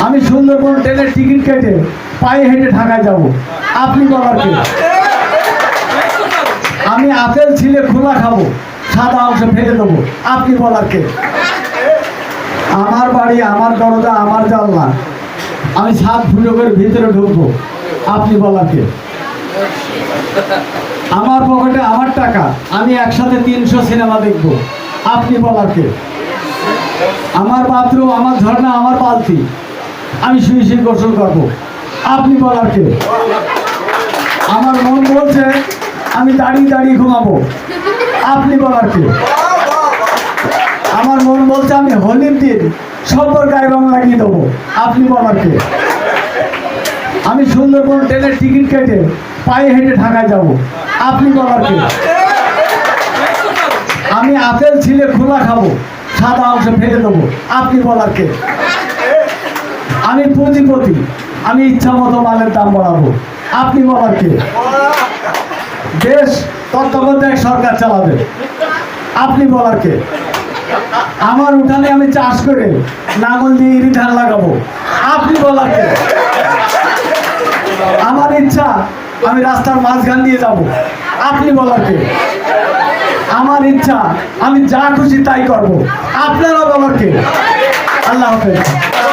আমি সুন্দরবন ট্রেনের টিকিট কেটে পায়ে হেঁটে ঢাকায় যাব, আপনি বলার কে? আমি আপেল ছিলে খোলা খাবো, সাদা অংশ ফেলে দেবো, আপনি বলার কে? আমার বাড়ি, আমার দরজা, আমার জানলা, আমি 7 ফুটো করে ভিতরে ঢুকবো, আপনি বলার কে? আমার পকেটে আমার টাকা, আমি একসাথে 300 সিনেমা দেখবো, আপনি বলার কে? আমার বাথরুম, আমার ঝর্ণা, আমার বালতি, আমি শুয়ে শুয়ে গোসল করবো, আপনি বলার কে? আমার মন বলছে আমি দাঁড়িয়ে দাঁড়িয়ে ঘুমাবো, আপনি বলার কে? আমার মন বলছে আমি হোলির দিন সবার গায়ে রং লাগিয়ে দেবো, আপনি বলার কে? আমি সুন্দরবন ট্রেনের টিকিট কেটে পায়ে হেঁটে ঢাকায় যাব, আপনি বলার কে? আমি আপেল ছিলে খোলা খাবো, সাদা অংশ ফেলে দেবো, আপনি বলার কে? আমি পুঁজিপতি, আমি ইচ্ছা মতো মালের দাম বাড়াবো, আপনি বলার কে? দেশ তত্ত্বাবধায়ক সরকার চালাবে, আপনি বলার কে? আমার উঠানে আমি চাষ করে লাঙল দিয়ে ইরি ধান লাগাবো, আপনি বলার কে? আমার ইচ্ছা আমি রাস্তার মাঝখান দিয়ে যাব, আপনি বলার কে? আমার ইচ্ছা আমি যা খুশি তাই করব, আপনারা বলার কে? আল্লাহ হাফেজ।